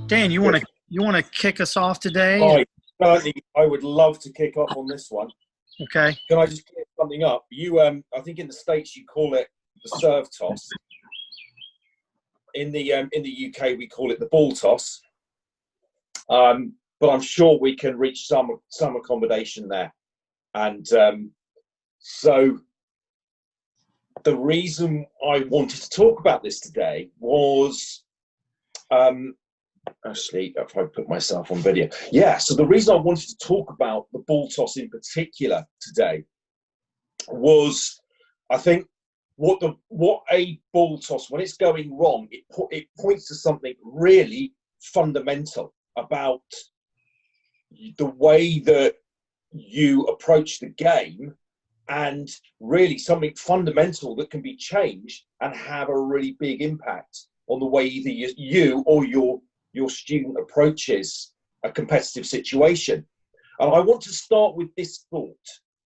Dan, Good. you want to kick us off today? Hi. Certainly, I would love to kick off on this one. Okay. Can I just clear something up? I think in the States you call it the serve toss. In the UK we call it the ball toss. But I'm sure we can reach some accommodation there. And so the reason I wanted to talk about this today was actually, if I put myself on video. Yeah, so the reason I wanted to talk about the ball toss in particular today was, I think, what a ball toss, when it's going wrong, it points to something really fundamental about the way that you approach the game, and really something fundamental that can be changed and have a really big impact on the way either you or your student approaches a competitive situation. And I want to start with this thought,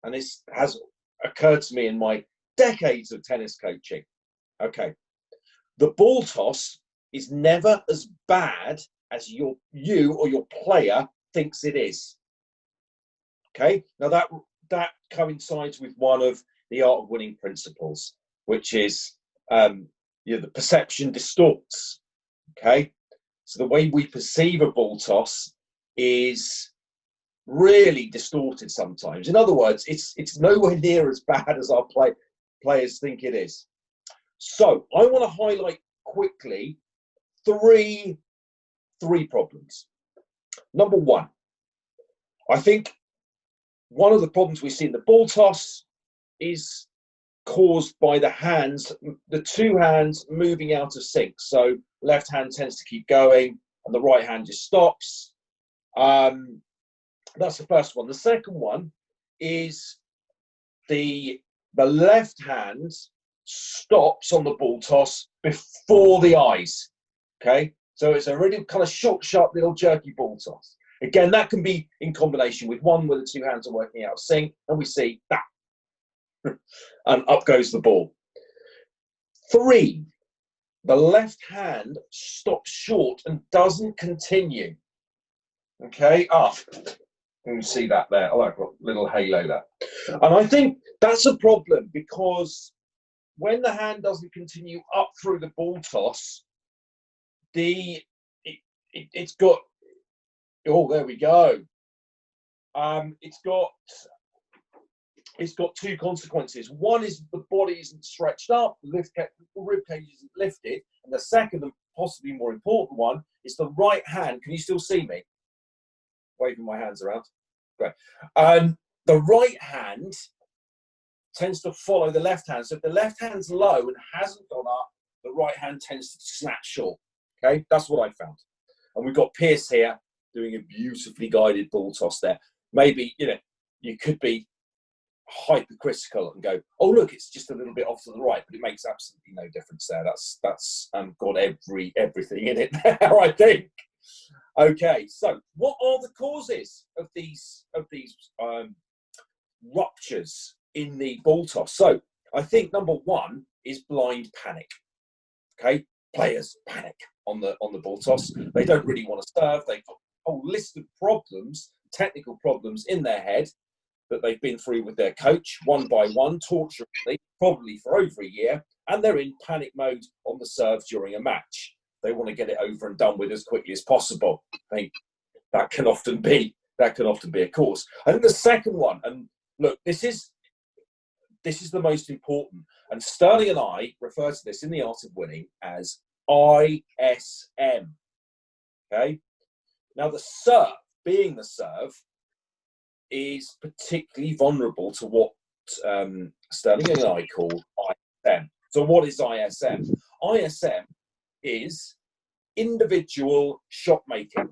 and this has occurred to me in my decades of tennis coaching. Okay, the ball toss is never as bad as you or your player thinks it is. Okay, now that coincides with one of the art of winning principles, which is the perception distorts. Okay, so the way we perceive a ball toss is really distorted sometimes. In other words, it's nowhere near as bad as our players think it is. So I want to highlight quickly three problems. Number one, I think one of the problems we see in the ball toss is caused by the two hands moving out of sync. So left hand tends to keep going and the right hand just stops. That's the first one. The second one is the left hand stops on the ball toss before the eyes. Okay, so it's a really kind of short, sharp, little jerky ball toss. Again, that can be in combination with one where the two hands are working out of sync, and we see that, and up goes the ball. 3, the left hand stops short and doesn't continue. Okay, you can see that there. I like a little halo there. And I think that's a problem, because when the hand doesn't continue up through the ball toss, it's got, oh, there we go. It's got two consequences. One is the body isn't stretched up, the rib cage isn't lifted, and the second and possibly more important one is the right hand. Can you still see me? Waving my hands around. Great. The right hand tends to follow the left hand. So if the left hand's low and hasn't gone up, the right hand tends to snap short. Okay, that's what I found. And we've got Pierce here doing a beautifully guided ball toss there. Maybe, you could be hypercritical and go, oh, look, it's just a little bit off to the right, but it makes absolutely no difference there. That's got everything in it there, I think. Okay, so what are the causes of these ruptures in the ball toss? So I think number one is blind panic. Okay, players panic on the ball toss. They don't really want to serve. They've got a whole list of problems, technical problems in their head that they've been through with their coach one by one, torturingly, probably for over a year, and they're in panic mode on the serve during a match. They want to get it over and done with as quickly as possible. I think that can often be a cause. I think the second one, and look, this is the most important, and Sterling and I refer to this in the Art of Winning as ISM. Okay, now the serve, being the serve, is particularly vulnerable to what Sterling and I call ISM. So what is ISM? ISM is individual shot making,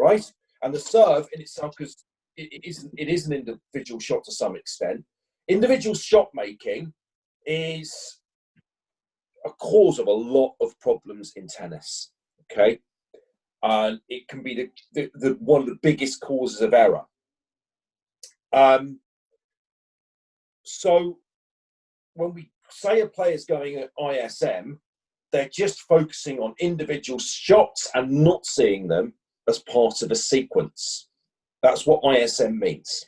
right? And the serve in itself, because it is an individual shot to some extent. Individual shot making is a cause of a lot of problems in tennis. Okay, and it can be the one of the biggest causes of error. So when we say a player's going at ISM, they're just focusing on individual shots and not seeing them as part of a sequence. That's what ISM means.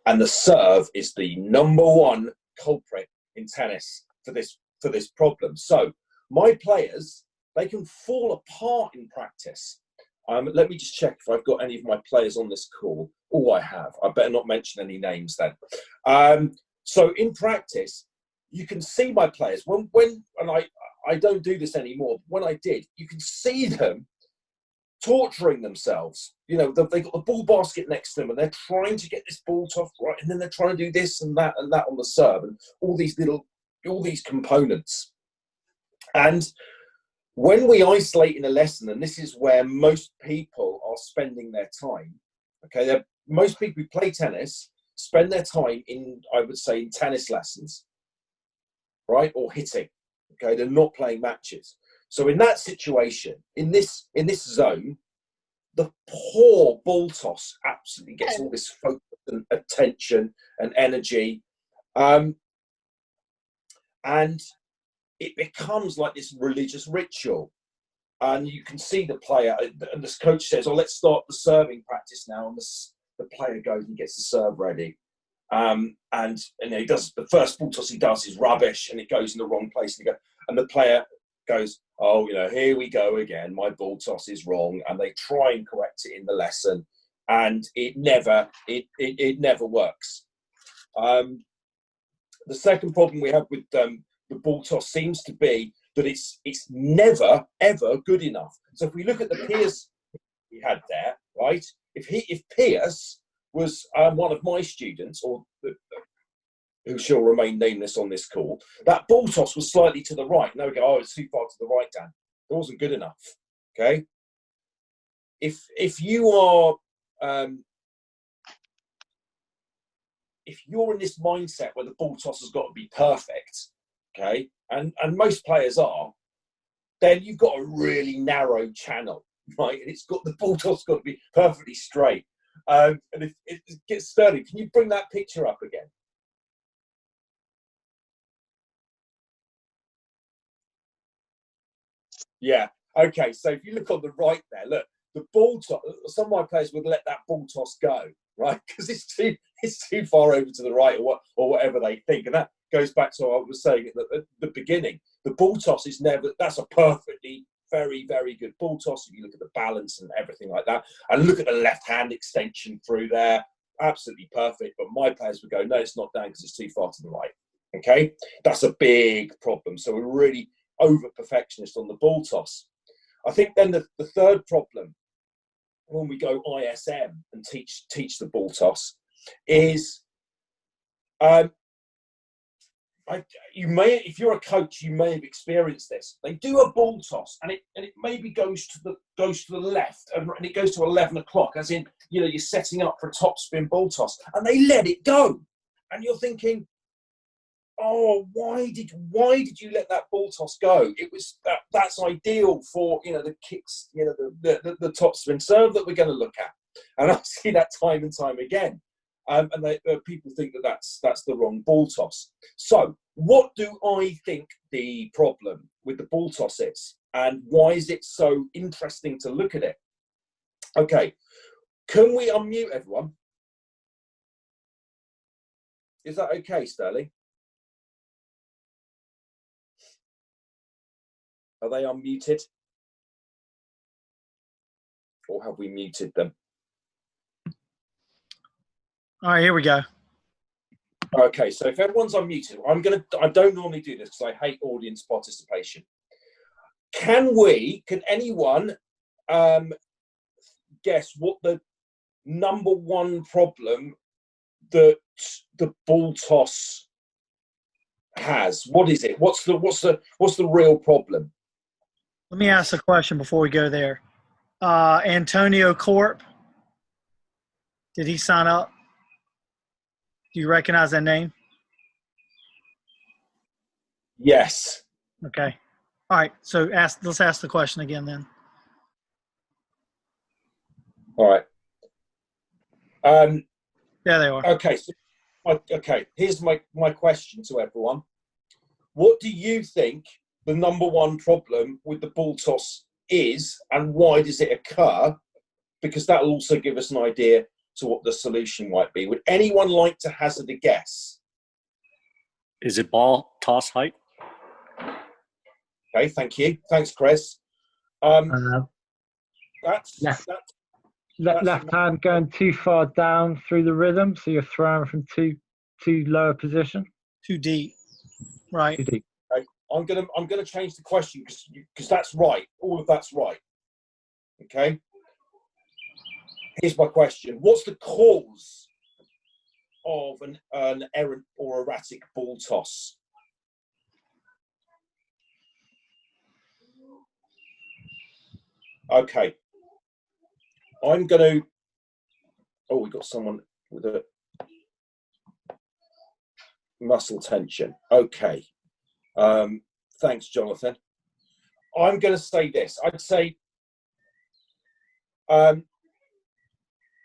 And the serve is the number one culprit in tennis for this problem. So my players, they can fall apart in practice. Let me just check if I've got any of my players on this call. Oh, I have. I better not mention any names then. So in practice, you can see my players. And I don't do this anymore. When I did, you can see them torturing themselves. You know, they've got the ball basket next to them and they're trying to get this ball tough right, and then they're trying to do this and that on the serve, and all these components. And when we isolate in a lesson, and this is where most people are spending their time, okay, most people who play tennis spend their time in, I would say, in tennis lessons, right, or hitting. Okay, they're not playing matches. So in that situation, in this zone, the poor ball toss absolutely gets all this focus and attention and energy, and it becomes like this religious ritual. And you can see the player, and this coach says, "Oh, let's start the serving practice now." And the player goes and gets the serve ready. And he does the first ball toss he does is rubbish, and it goes in the wrong place. And the player goes, "Oh, here we go again. My ball toss is wrong." And they try and correct it in the lesson, and it never works. The second problem we have with the ball toss seems to be that it's never ever good enough. So if we look at the Pierce we had there, right? If Pierce was one of my students, or who shall remain nameless on this call, that ball toss was slightly to the right. Now we go, "Oh, it's too far to the right, Dan. It wasn't good enough." Okay. If you are if you're in this mindset where the ball toss has got to be perfect, okay, and most players are, then you've got a really narrow channel, right? And the ball toss got to be perfectly straight. And if it gets Sterling, can you bring that picture up again? Yeah. Okay. So if you look on the right there, look, the ball toss. Some of my players would let that ball toss go, right? Because it's too far over to the right, or whatever they think. And that goes back to what I was saying at the beginning. The ball toss is never. That's a perfectly very, very good ball toss. If you look at the balance and everything like that, and look at the left hand extension through there, absolutely perfect. But my players would go, "No, it's not down because it's too far to the right." Okay, that's a big problem. So we're really over perfectionist on the ball toss. I think then the third problem when we go ISM and teach the ball toss is if you're a coach, you may have experienced this. They do a ball toss and it maybe goes to the left and it goes to 11 o'clock, as in, you're setting up for a topspin ball toss, and they let it go, and you're thinking, "Oh, why did you let that ball toss go? It was that's ideal for the kicks, the topspin serve that we're going to look at." And I see that time and time again, and people think that that's the wrong ball toss. So, what do I think the problem with the ball toss is, and why is it so interesting to look at it? Okay, can we unmute everyone? Is that okay, Sterling? Are they unmuted? Or have we muted them? All right, here we go. Okay, so if everyone's unmuted, I don't normally do this because I hate audience participation. Can anyone guess what the number one problem that the ball toss has? What is it? What's the real problem? Let me ask a question before we go there. Antonio Corp, did he sign up? Do you recognize that name? Yes. Okay. All right. So let's ask the question again then. All right. There they are. Okay. So, here's my question to everyone. What do you think the number one problem with the ball toss is, and why does it occur? Because that will also give us an idea to what the solution might be. Would anyone like to hazard a guess? Is it ball toss height? Okay, thank you. Thanks, Chris. That's Left hand going too far down through the rhythm, so you're throwing from too lower position. Too deep. Right. Too deep. okay. I'm gonna change the question because that's right. All of that's right. Okay. Here's my question: what's the cause of an errant or erratic ball toss? Okay. I'm going to. Oh, we got someone with a muscle tension. Okay. Thanks, Jonathan. I'm going to say this. I'd say the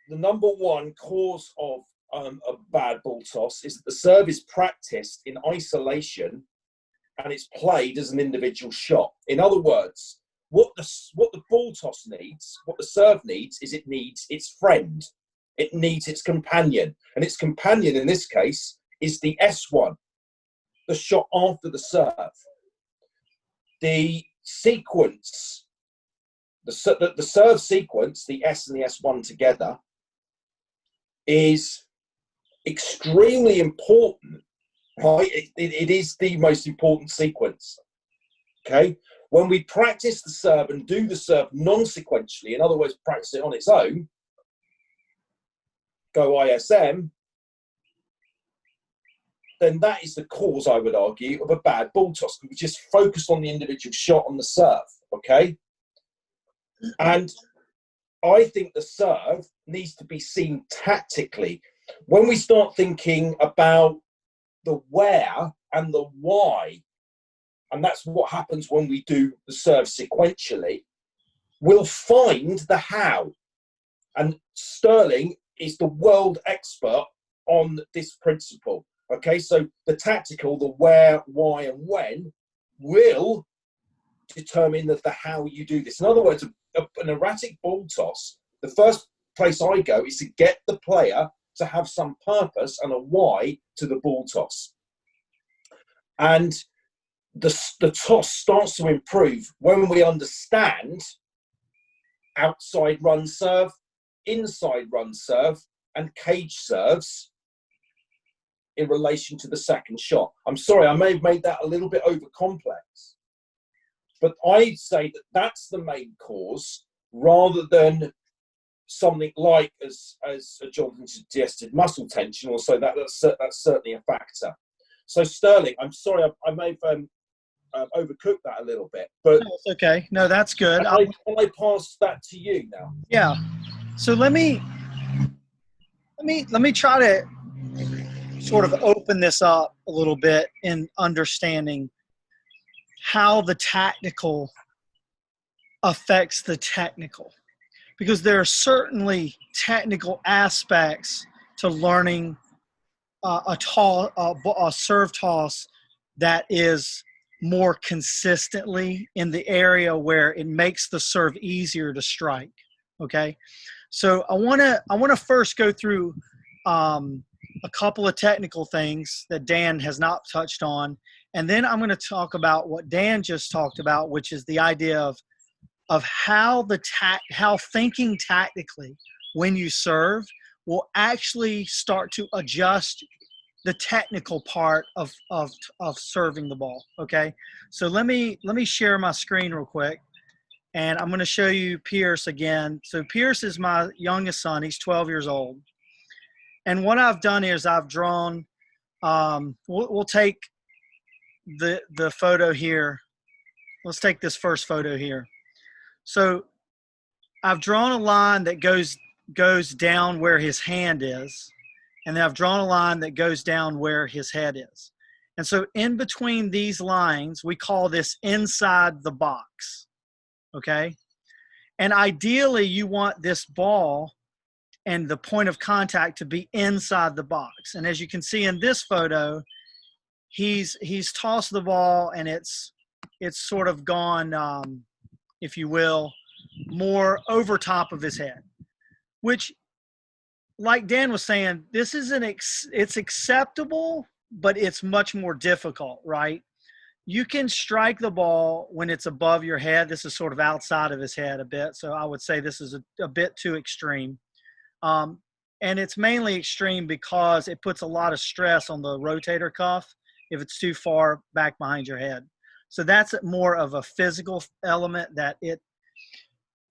number one cause of a bad ball toss is that the serve is practiced in isolation and it's played as an individual shot. In other words, what the ball toss needs, what the serve needs, is it needs its friend. It needs its companion. And its companion in this case is the S1, the shot after the serve. The sequence, the serve sequence, the S and the S1 together, is extremely important, right? It is the most important sequence, okay? When we practice the serve and do the serve non-sequentially, in other words, practice it on its own, go ISM, then that is the cause, I would argue, of a bad ball toss. We just focused on the individual shot on the serve, okay? And I think the serve needs to be seen tactically. When we start thinking about the where and the why, and that's what happens when we do the serve sequentially, we'll find the how. And Sterling is the world expert on this principle. Okay, so the tactical, the where, why, and when will determine the how you do this. In other words, an erratic ball toss, the first place I go is to get the player to have some purpose and a why to the ball toss. And the toss starts to improve when we understand outside run serve, inside run serve, and cage serves in relation to the second shot. I'm sorry, I may have made that a little bit over complex, but I'd say that that's the main cause rather than something like, as Jonathan suggested, muscle tension. Also, that's certainly a factor. So Sterling, I'm sorry, I may have overcooked that a little bit, but No, it's okay. No, that's good. I pass that to you now. Yeah. So let me try to sort of open this up a little bit in understanding how the tactical affects the technical, because there are certainly technical aspects to learning a serve toss that is more consistently in the area where it makes the serve easier to strike. Okay, so I want to first go through a couple of technical things that Dan has not touched on, and then I'm going to talk about what Dan just talked about, which is the idea of how how thinking tactically when you serve will actually start to adjust the technical part of serving the ball. Okay, so let me share my screen real quick, and I'm going to show you Pierce again. So Pierce is my youngest son. He's 12 years old, and what I've done is I've drawn. We'll take the photo here. Let's take this first photo here. So I've drawn a line that goes down where his hand is, and then I've drawn a line that goes down where his head is. And so in between these lines, we call this inside the box, okay? And ideally, you want this ball and the point of contact to be inside the box. And as you can see in this photo, he's tossed the ball and it's it's sort of gone, if you will, more over top of his head, which, like Dan was saying, this is it's acceptable, but it's much more difficult, right? You can strike the ball when it's above your head. This is sort of outside of his head a bit. So I would say this is a bit too extreme. And it's mainly extreme because it puts a lot of stress on the rotator cuff if it's too far back behind your head. So that's more of a physical element, that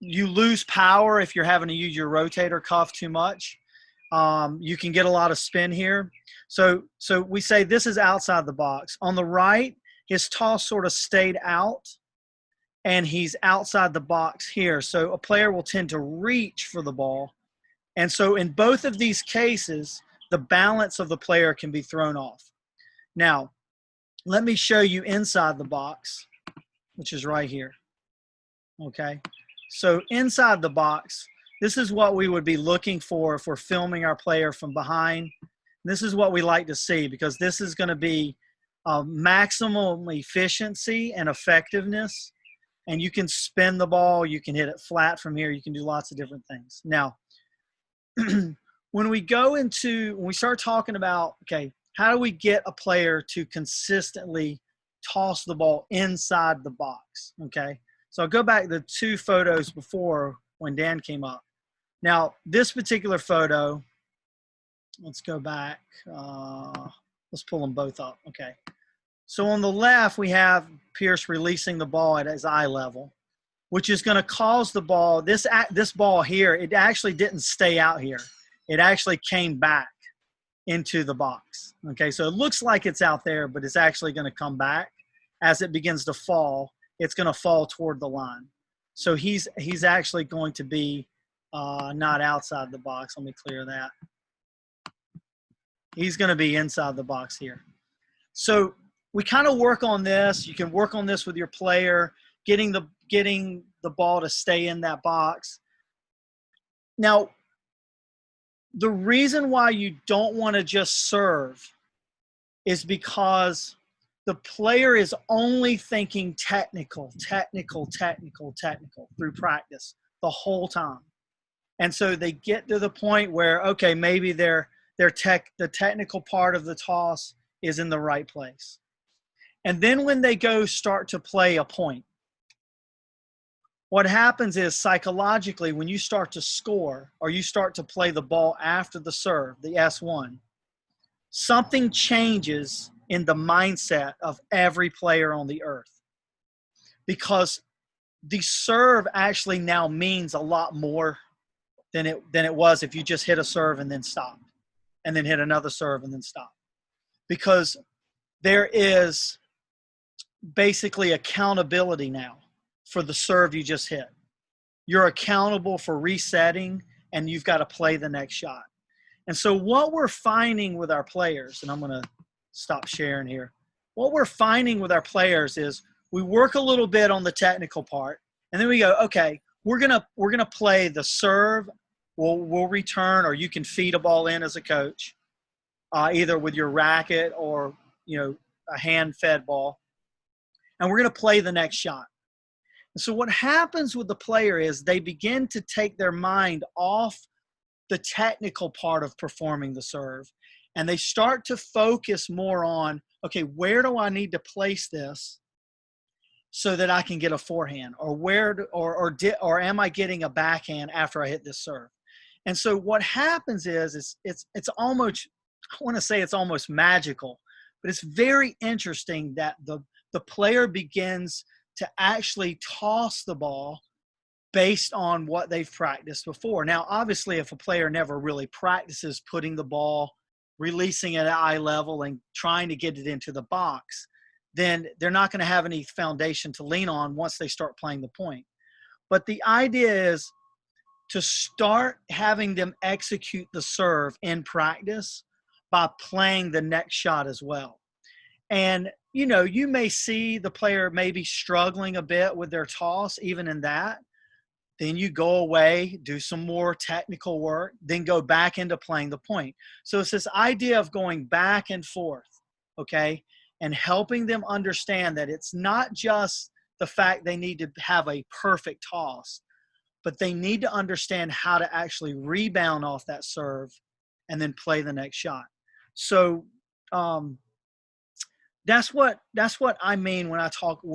you lose power if you're having to use your rotator cuff too much. You can get a lot of spin here. So we say this is outside the box. On the right, his toss sort of stayed out, and he's outside the box here. So a player will tend to reach for the ball. And so in both of these cases, the balance of the player can be thrown off. Now, let me show you inside the box, which is right here. Okay. So inside the box, this is what we would be looking for if we're filming our player from behind. This is what we like to see, because this is going to be maximum efficiency and effectiveness. And you can spin the ball. You can hit it flat from here. You can do lots of different things. Now, when we start talking about, okay, how do we get a player to consistently toss the ball inside the box? Okay. So I'll go back to the two photos before when Dan came up. Now, this particular photo, let's go back. Let's pull them both up. Okay. So on the left, we have Pierce releasing the ball at his eye level, which is going to cause the ball, this ball here, it actually didn't stay out here. It actually came back into the box. Okay, so it looks like it's out there, but it's actually going to come back. As it begins to fall, it's going to fall toward the line. So he's actually going to be not outside the box. Let me clear that. He's going to be inside the box here. So we kind of work on this. You can work on this with your player, getting the ball to stay in that box. Now, the reason why you don't want to just serve is because the player is only thinking technical through practice the whole time. And so they get to the point where, okay, maybe the technical part of the toss is in the right place. And then when they start to play a point, what happens is psychologically, when you start to score or you start to play the ball after the serve, the S1, something changes in the mindset of every player on the earth, because the serve actually now means a lot more than it was if you just hit a serve and then stop, and then hit another serve and then stop, because there is basically accountability now for the serve you just hit. You're accountable for resetting, and you've got to play the next shot. And so what we're finding with our players, and I'm going to stop sharing here. What we're finding with our players is we work a little bit on the technical part, and then we go, okay, we're gonna play the serve. We'll return, or you can feed a ball in as a coach, either with your racket or a hand-fed ball, and we're gonna play the next shot. And so what happens with the player is they begin to take their mind off the technical part of performing the serve, and they start to focus more on, okay, where do I need to place this so that I can get a forehand, or am I getting a backhand after I hit this serve? And so what happens is it's almost, I want to say it's almost magical, but it's very interesting that the player begins to actually toss the ball based on what they've practiced before. Now, obviously, if a player never really practices putting the ball, releasing it at eye level and trying to get it into the box, then they're not going to have any foundation to lean on once they start playing the point. But the idea is to start having them execute the serve in practice by playing the next shot as well. And, you may see the player maybe struggling a bit with their toss, even in that. Then you go away, do some more technical work, then go back into playing the point. So it's this idea of going back and forth, okay? and helping them understand that it's not just the fact they need to have a perfect toss, but they need to understand how to actually rebound off that serve and then play the next shot. So that's what I mean when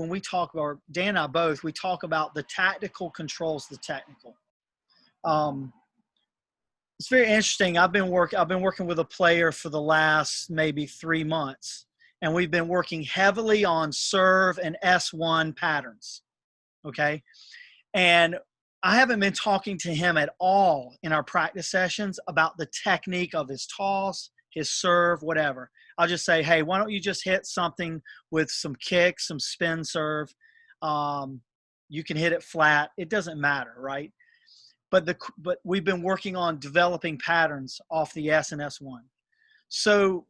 we talk, or Dan and I both, we talk about the tactical controls the technical. It's very interesting. I've been working with a player for the last maybe 3 months, and we've been working heavily on serve and S1 patterns. Okay. And I haven't been talking to him at all in our practice sessions about the technique of his toss, his serve, whatever. I'll just say, hey, why don't you just hit something with some kick, some spin serve? You can hit it flat. It doesn't matter, right? But we've been working on developing patterns off the S and S1. So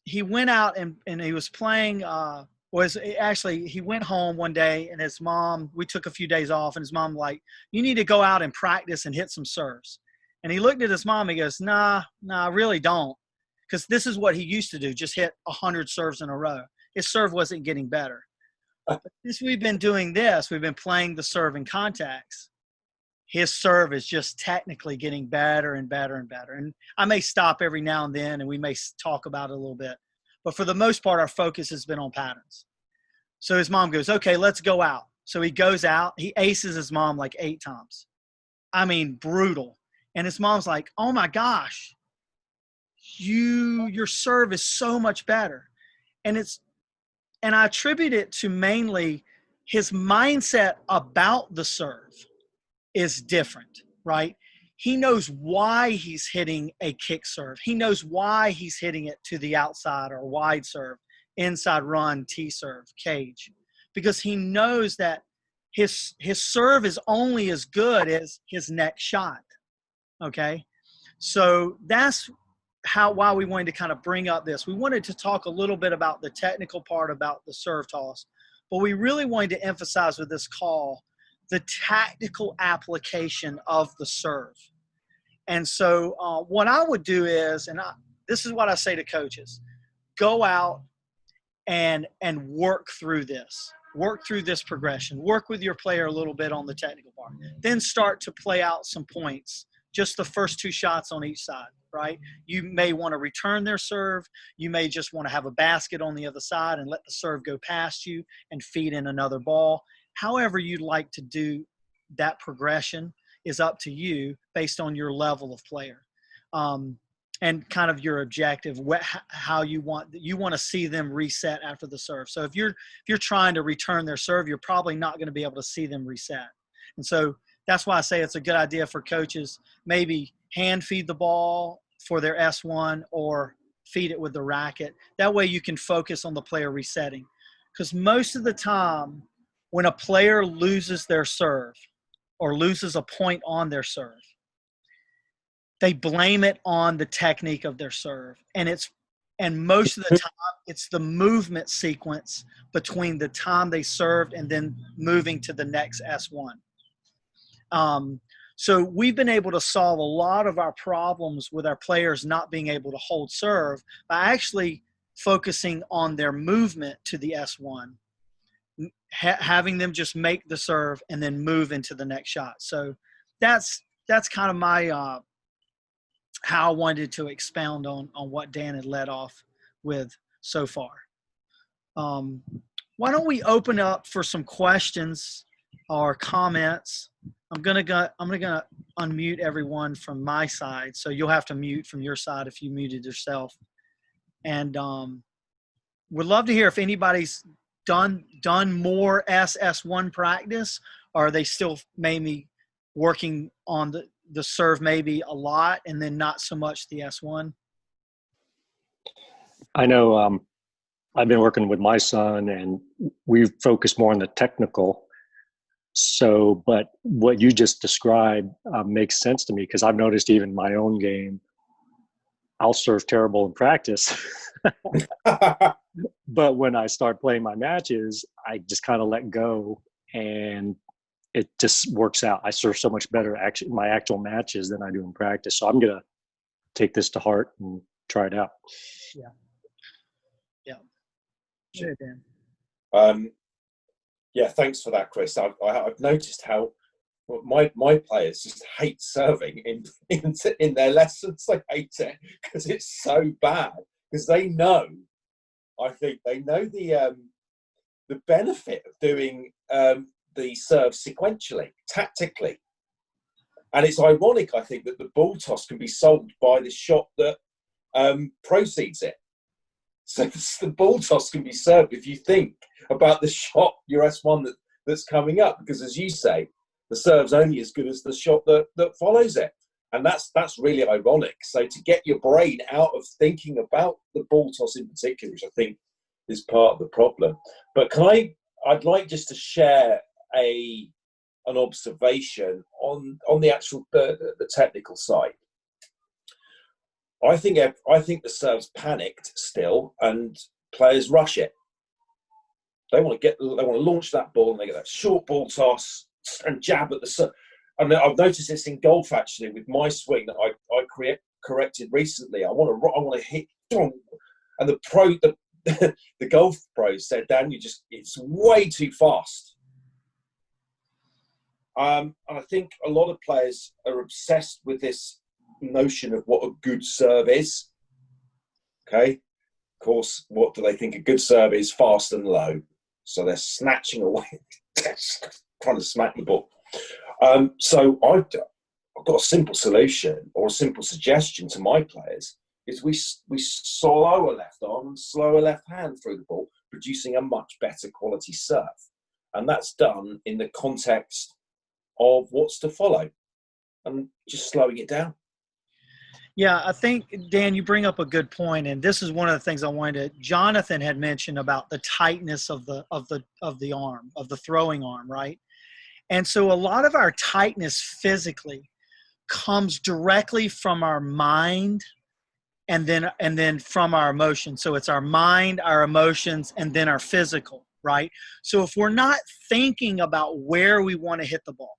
he went out and he was playing. He went home one day, and his mom, we took a few days off, and his mom like, you need to go out and practice and hit some serves. And he looked at his mom, he goes, nah, I really don't. Because this is what he used to do, just hit 100 serves in a row. His serve wasn't getting better. But since we've been doing this, we've been playing the serve and contacts. His serve is just technically getting better and better and better. And I may stop every now and then, and we may talk about it a little bit. But for the most part, our focus has been on patterns. So his mom goes, okay, let's go out. So he goes out. He aces his mom like 8 times. I mean, brutal. And his mom's like, oh, my gosh. Your serve is so much better. And I attribute it to mainly his mindset about the serve is different, right? He knows why he's hitting a kick serve. He knows why he's hitting it to the outside or wide serve, inside run, T serve, cage, because he knows that his serve is only as good as his next shot. Okay. So that's why we wanted to kind of bring up this. We wanted to talk a little bit about the technical part about the serve toss, but we really wanted to emphasize with this call the tactical application of the serve. And so what I would do is, this is what I say to coaches, go out and work through this. Work through this progression. Work with your player a little bit on the technical part. Then start to play out some points, just the first 2 shots on each side, right? You may want to return their serve. You may just want to have a basket on the other side and let the serve go past you and feed in another ball. However you'd like to do that progression is up to you based on your level of player. And kind of your objective, how you want to see them reset after the serve. So if you're trying to return their serve, you're probably not going to be able to see them reset. And so that's why I say it's a good idea for coaches, maybe hand feed the ball for their S1 or feed it with the racket. That way you can focus on the player resetting. Because most of the time when a player loses their serve or loses a point on their serve, they blame it on the technique of their serve. And most of the time, it's the movement sequence between the time they served and then moving to the next S1. So we've been able to solve a lot of our problems with our players not being able to hold serve by actually focusing on their movement to the S1, having them just make the serve and then move into the next shot. So that's kind of my how I wanted to expound on what Dan had led off with so far. Why don't we open up for some questions or comments? I'm gonna unmute everyone from my side, so you'll have to mute from your side if you muted yourself. And would love to hear if anybody's done more SS1 practice, or are they still maybe working on the serve maybe a lot and then not so much the S1? I know I've been working with my son, and we've focused more on the technical. So, but what you just described makes sense to me, because I've noticed even my own game, I'll serve terrible in practice. But when I start playing my matches, I just kind of let go, and it just works out. I serve so much better actually in my actual matches than I do in practice. So I'm going to take this to heart and try it out. Yeah. Yeah, Dan. Yeah, thanks for that, Chris. I've noticed how my players just hate serving in their lessons. They hate it because it's so bad. Because they know, I think they know the benefit of doing the serve sequentially, tactically. And it's ironic, I think, that the ball toss can be solved by the shot that precedes it. So the ball toss can be served if you think about the shot, your S1 that's coming up. Because as you say, the serve's only as good as the shot that follows it. And that's really ironic. So to get your brain out of thinking about the ball toss in particular, which I think is part of the problem. But I'd like just to share an observation on the actual the technical side. I think the serve's panicked still, and players rush it. They want to launch that ball, and they get that short ball toss and jab at the serve. And I've noticed this in golf actually with my swing that I corrected recently. I want to hit, and the golf pros said, Dan, it's way too fast. And I think a lot of players are obsessed with this notion of what a good serve is. Okay, of course, what do they think a good serve is? Fast and low. So they're snatching away, trying to smack the ball. So I've got a simple solution or a simple suggestion to my players: is we slow a left arm and slow a left hand through the ball, producing a much better quality serve. And that's done in the context of what's to follow and just slowing it down. Yeah, I think, Dan, you bring up a good point, and this is one of the things I wanted to. Jonathan had mentioned about the tightness of the arm, of the throwing arm, right? And so a lot of our tightness physically comes directly from our mind and then from our emotions. So it's our mind, our emotions, and then our physical, right? So if we're not thinking about where we want to hit the ball,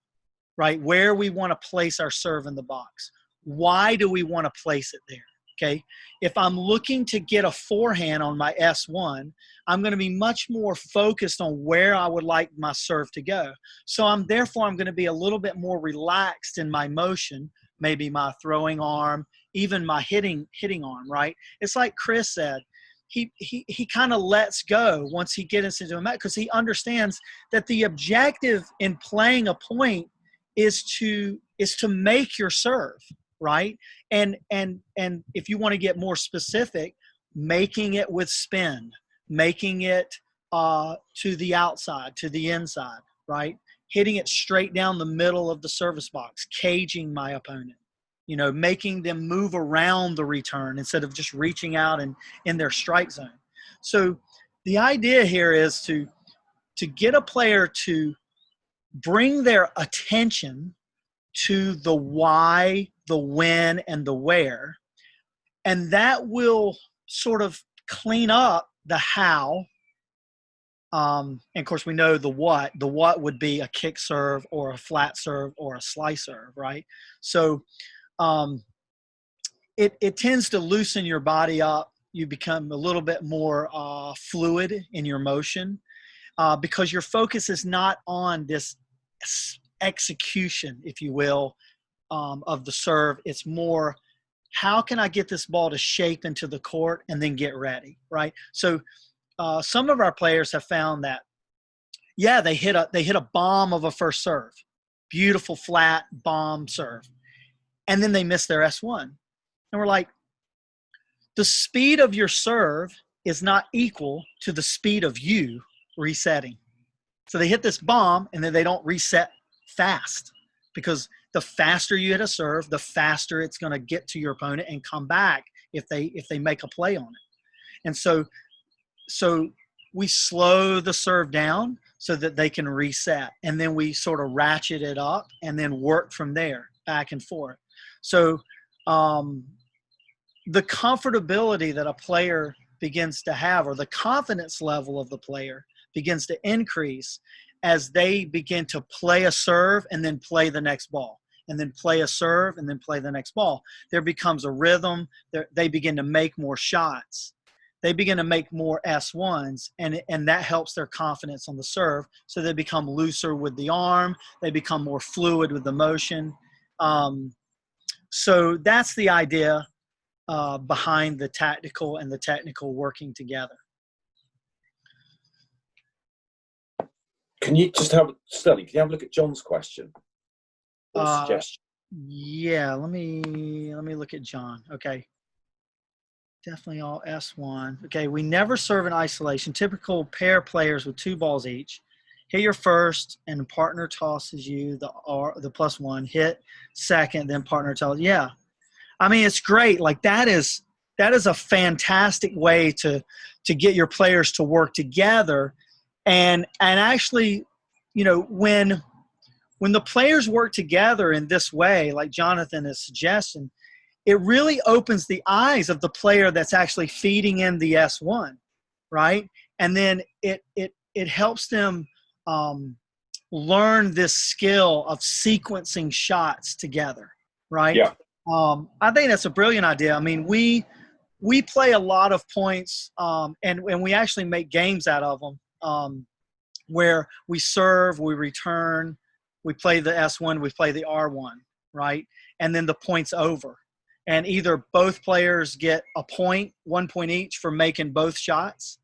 right, where we want to place our serve in the box, why do we want to place it there? Okay. If I'm looking to get a forehand on my S1, I'm going to be much more focused on where I would like my serve to go. So I'm going to be a little bit more relaxed in my motion, maybe my throwing arm, even my hitting arm, right? It's like Chris said, he kind of lets go once he gets into a match because he understands that the objective in playing a point is to make your serve. Right. And if you want to get more specific, making it with spin, making it to the outside, to the inside, right? Hitting it straight down the middle of the service box, caging my opponent, making them move around the return instead of just reaching out and in their strike zone. So the idea here is to get a player to bring their attention to the why, the when, and the where. And that will sort of clean up the how. And of course, we know the what. The what would be a kick serve or a flat serve or a slice serve, right? So it tends to loosen your body up. You become a little bit more fluid in your motion because your focus is not on this execution, if you will, of the serve. It's more, how can I get this ball to shape into the court and then get ready, right? So some of our players have found that, yeah, they hit a bomb of a first serve, beautiful flat bomb serve, and then they miss their S1. And we're like, the speed of your serve is not equal to the speed of you resetting. So they hit this bomb and then they don't reset fast, because the faster you hit a serve, the faster it's going to get to your opponent and come back if they make a play on it. And so we slow the serve down so that they can reset, and then we sort of ratchet it up and then work from there back and forth. So the comfortability that a player begins to have, or the confidence level of the player begins to increase as they begin to play a serve and then play the next ball, and then play a serve and then play the next ball. There becomes a rhythm. They begin to make more shots. they begin to make more S1s, and that helps their confidence on the serve. So they become looser with the arm. They become more fluid with the motion. So that's the idea behind the tactical and the technical working together. Can you just have, Sterling, can you have a look at John's question or suggestion? Yeah, let me look at John. Okay. Definitely all S1. Okay, we never serve in isolation. Typical pair players with 2 balls each. Hit your first, and the partner tosses you the +1. Hit second, then partner tosses. Yeah, I mean it's great. Like that is a fantastic way to get your players to work together, and actually, you know, when the players work together in this way, like Jonathan is suggesting, it really opens the eyes of the player that's actually feeding in the S1, right? And then it helps them learn this skill of sequencing shots together, right? Yeah. I think that's a brilliant idea. I mean, we play a lot of points, and we actually make games out of them, where we serve, we return, we play the S1, we play the R1, right? And then the point's over. And either both players get a point, 1 point each for making both shots,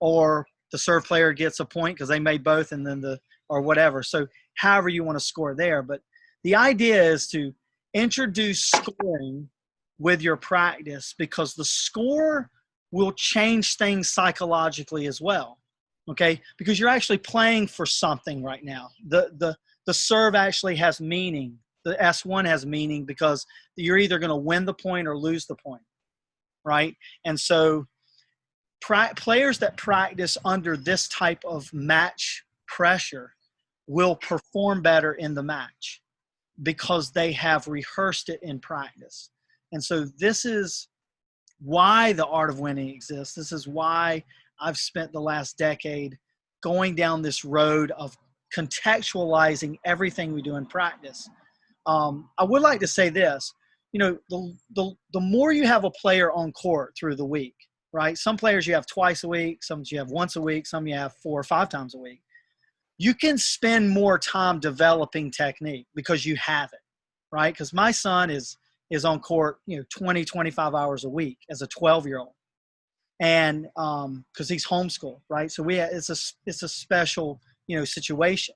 or the serve player gets a point because they made both, and then or whatever. So however you want to score there. But the idea is to introduce scoring with your practice, because the score will change things psychologically as well. Okay, because you're actually playing for something right now. The serve actually has meaning. The S1 has meaning because you're either going to win the point or lose the point, right? And so players that practice under this type of match pressure will perform better in the match because they have rehearsed it in practice. And so this is why the art of winning exists. This is why I've spent the last decade going down this road of contextualizing everything we do in practice. I would like to say this, you know, the more you have a player on court through the week, right? Some players you have twice a week, some you have once a week, some you have 4 or 5 times a week. You can spend more time developing technique because you have it, right? Because my son is on court, you know, 20, 25 hours a week as a 12-year-old. And because he's homeschooled, right? So it's a special, you know, situation.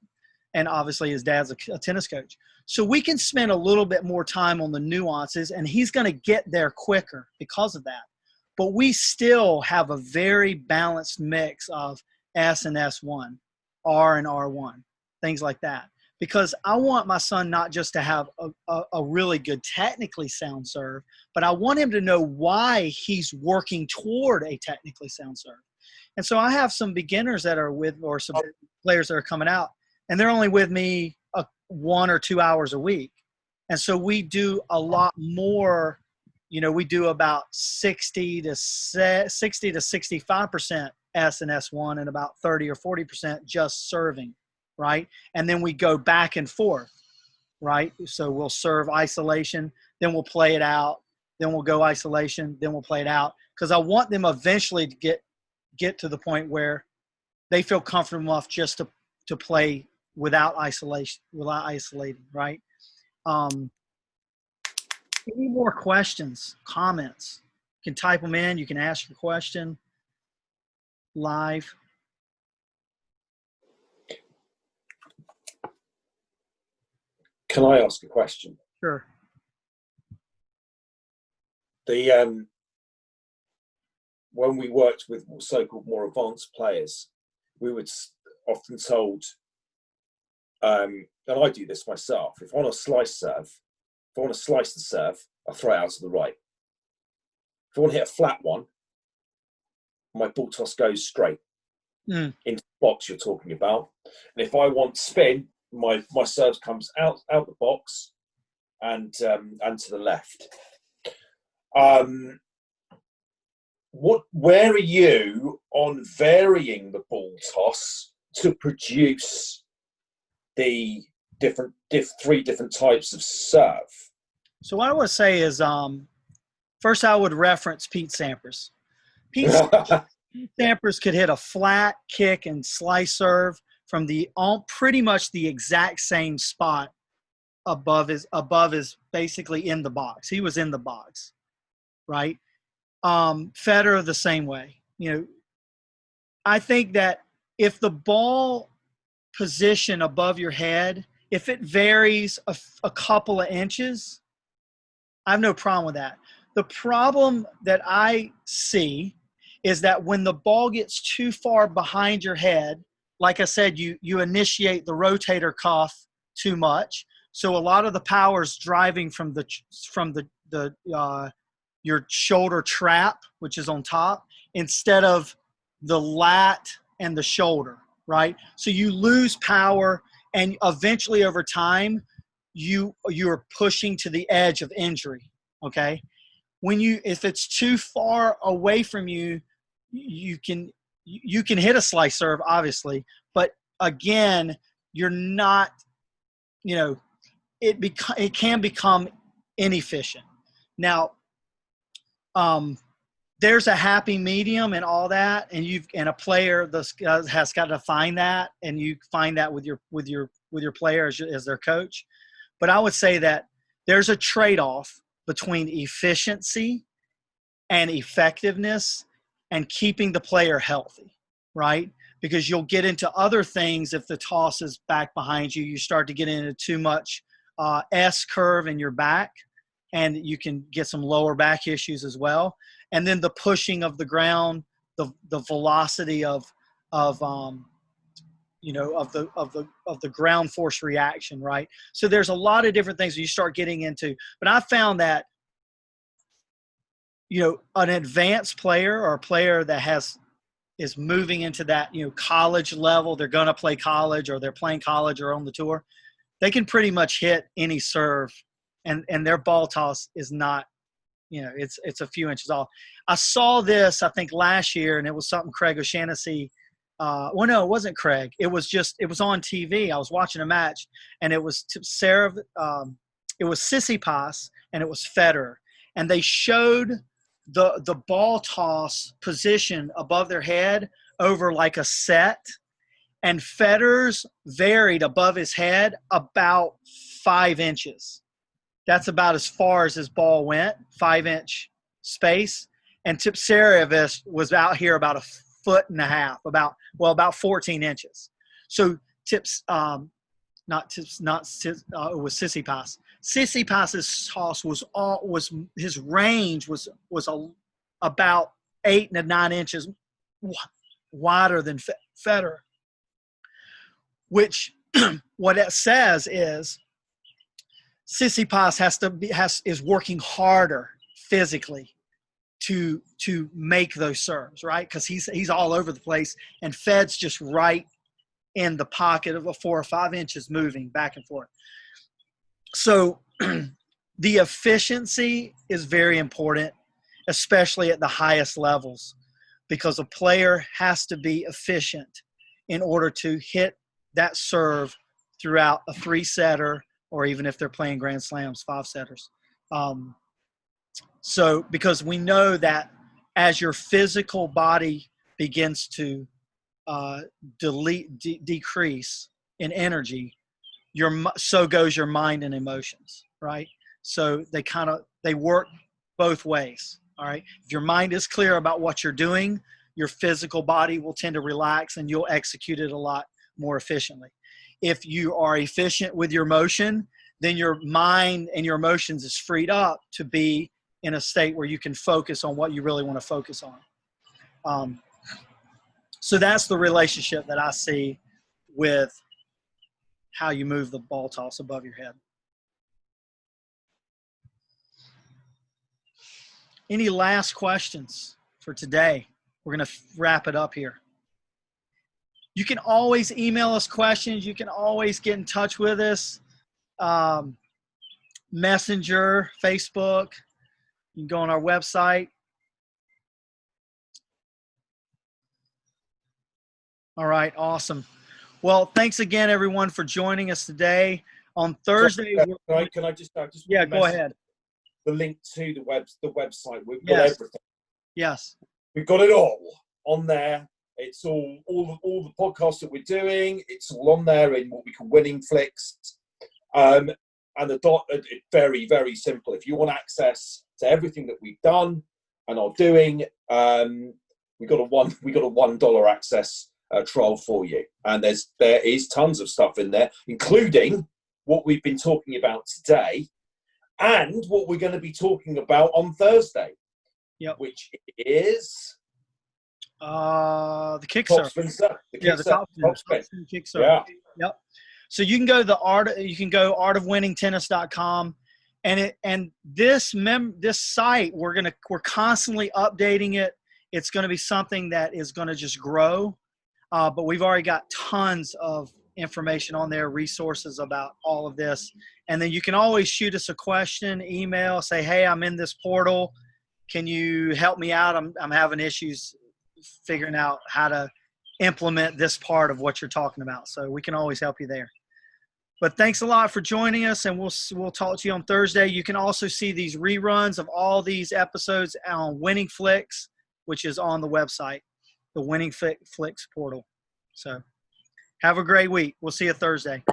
And obviously his dad's a tennis coach. So we can spend a little bit more time on the nuances, and he's going to get there quicker because of that. But we still have a very balanced mix of S and S1, R and R1, things like that. Because I want my son not just to have a really good technically sound serve, but I want him to know why he's working toward a technically sound serve. And so I have some beginners that are with, or some players that are coming out, and they're only with me 1 or 2 hours a week. And so we do a lot more, you know, we do about 60 to 65% S and S1 and about 30 or 40% just serving, right? And then we go back and forth, right? So we'll serve isolation, then we'll play it out, then we'll go isolation, then we'll play it out. Because I want them eventually to get to the point where they feel comfortable enough just to play without isolation, without isolating, right? Any more questions, comments? You can type them in. You can ask your question live. Can I ask a question? Sure. When we worked with so-called more advanced players, we were often told, and I do this myself, if I want to slice the serve, I throw it out to the right. If I want to hit a flat one, my ball toss goes straight into the box you're talking about. And if I want spin, my serve comes out the box and to the left. Where are you on varying the ball toss to produce the three different types of serve? So what I would say is, first I would reference Pete Sampras. Pete Sampras could hit a flat kick and slice serve from pretty much the exact same spot above his basically in the box. He was in the box, right? Federer the same way. I think that if the ball position above your head, if it varies a couple of inches, I have no problem with that. The problem that I see is that when the ball gets too far behind your head, like I said, you initiate the rotator cuff too much. So a lot of the power is driving from your shoulder trap, which is on top, instead of the lat and the shoulder, right? So you lose power, and eventually over time, you're pushing to the edge of injury, okay? If it's too far away from you, you can hit a slice serve, obviously, but again, you're not, it can become inefficient. Now, there's a happy medium and all that, and a player has got to find that, and you find that with your player as their coach. But I would say that there's a trade-off between efficiency and effectiveness and keeping the player healthy, right? Because you'll get into other things if the toss is back behind you. You start to get into too much S curve in your back, and you can get some lower back issues as well. And then the pushing of the ground, the velocity of the ground force reaction, right? So there's a lot of different things that you start getting into. But I found that, an advanced player or a player that is moving into that, college level, they're going to play college or they're playing college or on the tour, they can pretty much hit any serve, and their ball toss is not, it's a few inches off. I saw this, I think, last year, and it was something Craig O'Shaughnessy well, no, it wasn't Craig. It was on TV. I was watching a match, and it was it was Tsitsipas and it was Federer, and they showed the ball toss position above their head over like a set, and Federer's varied above his head about 5 inches. That's about as far as his ball went, 5-inch space. And Tipsarevic was out here about 1.5 feet, about 14 inches. So it was Tsitsipas. Tsitsipas's toss his range was about 8 to 9 inches wider than Federer, which what it says is Tsitsipas is working harder physically to make those serves, right? Because he's all over the place, and Fed's just right in the pocket of 4 or 5 inches moving back and forth. So the efficiency is very important, especially at the highest levels, because a player has to be efficient in order to hit that serve throughout a 3-setter, or even if they're playing Grand Slams, 5-setters. So because we know that as your physical body begins to decrease in energy, so goes your mind and emotions, right? So they work both ways, all right? If your mind is clear about what you're doing, your physical body will tend to relax and you'll execute it a lot more efficiently. If you are efficient with your motion, then your mind and your emotions is freed up to be in a state where you can focus on what you really want to focus on. So that's the relationship that I see with how you move the ball toss above your head. Any last questions for today? We're going to wrap it up here. You can always email us questions. You can always get in touch with us. Messenger, Facebook. You can go on our website. All right, awesome. Well, thanks again, everyone, for joining us today. On Thursday, can I just yeah, go ahead. The link to the website. We've got everything. Yes. we've got it all on there. It's all the podcasts that we're doing. It's all on there in what we call Winning Flicks. And it's very, very simple. If you want access to everything that we've done and are doing, we got a $1 access trial for you. And there is tons of stuff in there, including what we've been talking about today and what we're going to be talking about on Thursday. Yep. Which is the kick top circle. spin. The top spin kick circle. Yeah. Yep. So you can go artofwinningtennis.com, and this site we're constantly updating it. It's going to be something that is going to just grow, but we've already got tons of information on there, resources about all of this, and then you can always shoot us a question, email, say, hey, I'm in this portal, can you help me out? I'm having issues figuring out how to implement this part of what you're talking about. So we can always help you there. But thanks a lot for joining us, and we'll talk to you on Thursday. You can also see these reruns of all these episodes on Winning Flicks, which is on the website, the Winning Flicks portal. So have a great week. We'll see you Thursday.